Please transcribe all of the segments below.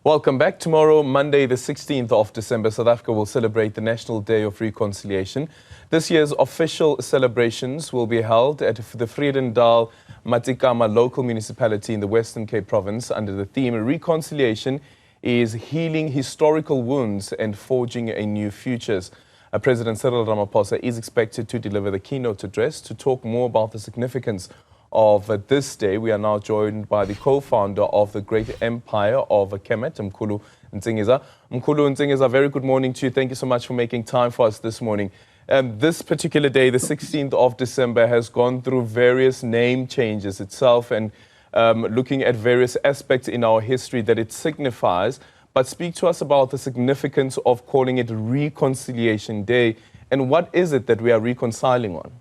Welcome back. Tomorrow, Monday, the 16th of December, South Africa will celebrate the National Day of Reconciliation. This year's official celebrations will be held at the Vredendal Matzikama Local Municipality in the Western Cape Province under the theme Reconciliation is Healing Historical Wounds and Forging a New Futures. President Cyril Ramaphosa is expected to deliver the keynote address. To talk more about the significance of this day, we are now joined by the co-founder of the Great Empire of Kemet, Mkhulu Nsingiza. Mkhulu Nsingiza, very good morning to you. Thank you so much for making time for us this morning. This particular day, the 16th of December, has gone through various name changes itself and looking at various aspects in our history that it signifies. But speak to us about the significance of calling it Reconciliation Day, and what is it that we are reconciling on?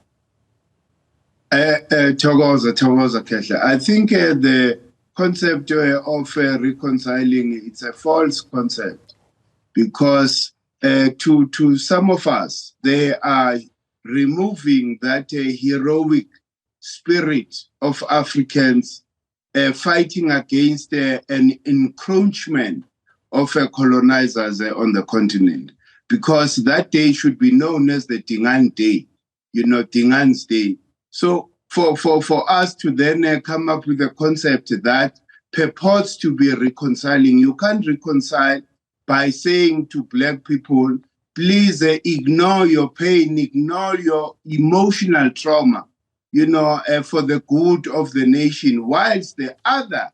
Thokoza Kehla. I think the concept of reconciling, it's a false concept, because to some of us, they are removing that heroic spirit of Africans fighting against an encroachment of colonizers on the continent, because that day should be known as the Dingaan Day, Dingaan's Day. So for us to then come up with a concept that purports to be reconciling, you can't reconcile by saying to Black people, please ignore your pain, ignore your emotional trauma, for the good of the nation, whilst the other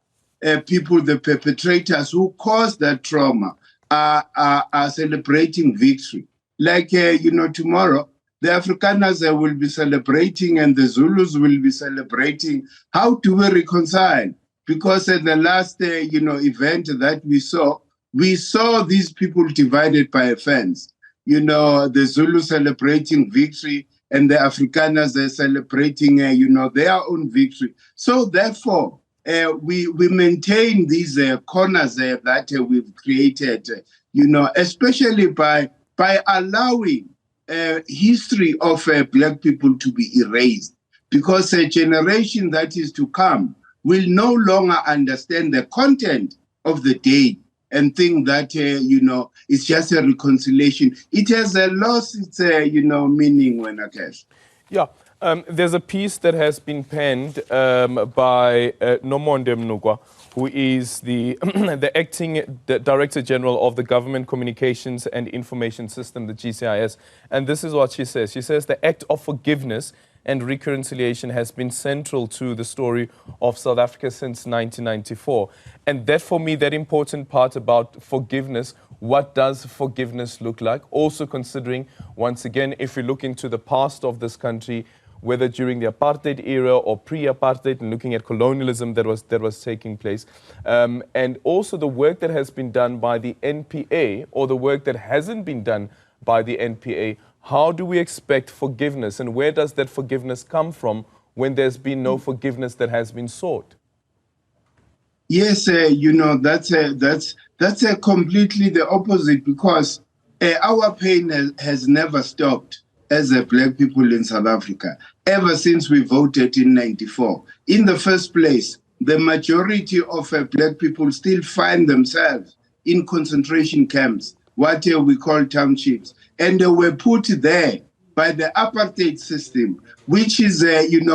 people, the perpetrators who caused that trauma, are celebrating victory. Like, tomorrow, the Afrikaners will be celebrating and the Zulus will be celebrating. How do we reconcile? Because at the last, event that we saw these people divided by a fence. The Zulu celebrating victory and the Afrikaners are celebrating, their own victory. So therefore, we maintain these corners that we've created, especially by allowing history of Black people to be erased, because a generation that is to come will no longer understand the content of the day and think that, it's just a reconciliation. It has lost its, meaning when I guess. Yeah. There's a piece that has been penned by Nomonde Mnugwa, who is the acting Director General of the Government Communications and Information System, the GCIS. And this is what she says. She says the act of forgiveness and reconciliation has been central to the story of South Africa since 1994. And that, for me, that important part about forgiveness, what does forgiveness look like? Also considering, once again, if we look into the past of this country, whether during the apartheid era or pre-apartheid, and looking at colonialism that was taking place, and also the work that has been done by the NPA or the work that hasn't been done by the NPA. How do we expect forgiveness, and where does that forgiveness come from when there's been no forgiveness that has been sought? Yes, that's completely the opposite, because our pain has never stopped as Black people in South Africa, ever since we voted in '94. In the first place, the majority of Black people still find themselves in concentration camps, what we call townships, and they were put there by the apartheid system, which is,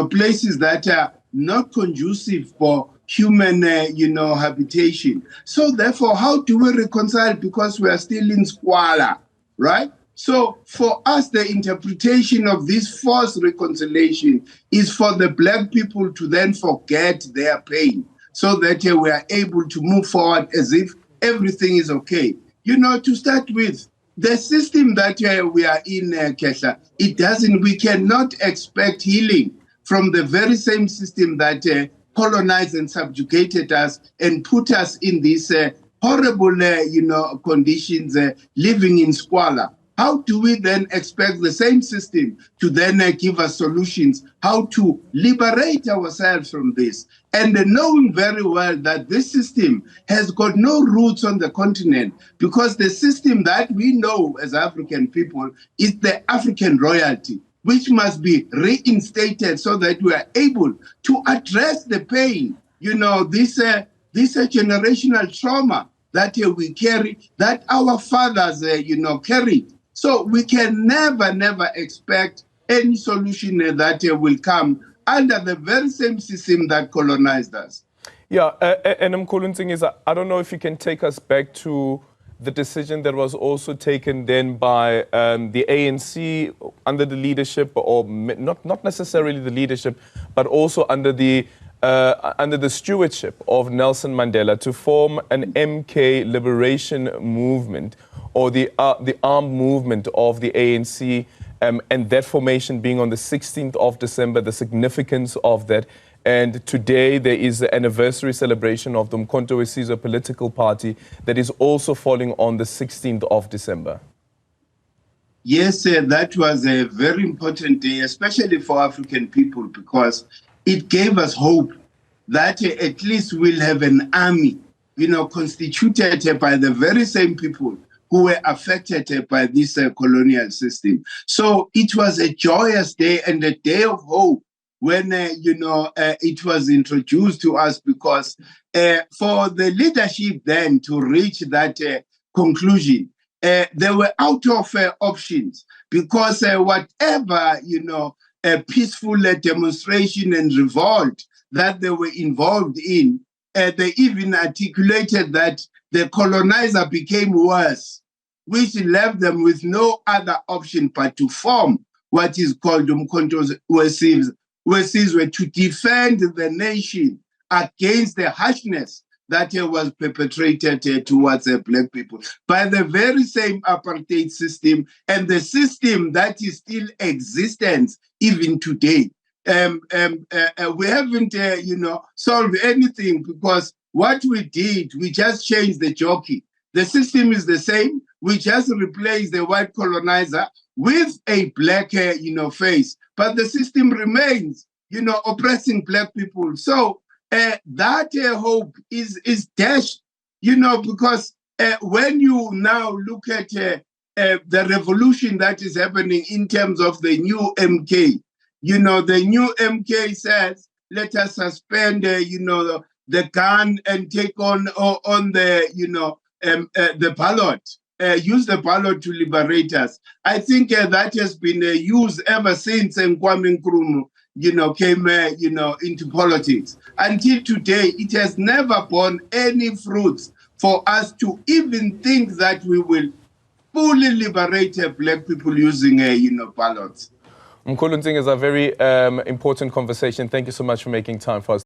places that are not conducive for human, habitation. So therefore, how do we reconcile? Because we are still in squalor, right? So for us, the interpretation of this forced reconciliation is for the Black people to then forget their pain, so that we are able to move forward as if everything is okay. To start with, the system that we are in, Kesha, we cannot expect healing from the very same system that colonized and subjugated us and put us in these horrible, conditions, living in squalor. How do we then expect the same system to then give us solutions, how to liberate ourselves from this? And knowing very well that this system has got no roots on the continent, because the system that we know as African people is the African royalty, which must be reinstated so that we are able to address the pain, this generational trauma that we carry, that our fathers, carried. So we can never expect any solution that will come under the very same system that colonized us. Yeah, and Mkhulu Nsingiza, I don't know if you can take us back to the decision that was also taken then by the ANC under the leadership, or not necessarily the leadership, but also under the stewardship of Nelson Mandela, to form an MK liberation movement, or the armed movement of the ANC, and that formation being on the 16th of December, the significance of that. And today there is the anniversary celebration of the Mkhonto we Sizwe political party that is also falling on the 16th of December. Yes, that was a very important day, especially for African people, because it gave us hope that at least we'll have an army, constituted by the very same people who were affected by this colonial system. So it was a joyous day and a day of hope when, it was introduced to us, because for the leadership then to reach that conclusion, they were out of options, because whatever, a peaceful demonstration and revolt that they were involved in, they even articulated that the colonizer became worse, which left them with no other option but to form what is called Mkhonto we Sizwe, to defend the nation against the harshness that was perpetrated towards black people by the very same apartheid system, and the system that is still existent even today. We haven't, solved anything, because what we did, we just changed the jockey. The system is the same. We just replaced the white colonizer with a black, face, but the system remains, oppressing black people. So that hope is dashed, because when you now look at the revolution that is happening in terms of the new MK, the new MK says, let us suspend, the gun and take on the ballot. Use the ballot to liberate us. I think that has been used ever since Kwame Nkrumah, came, into politics. Until today, it has never borne any fruits for us to even think that we will fully liberate black people using, ballots. Mkhulu Nsingiza, a very important conversation. Thank you so much for making time for us.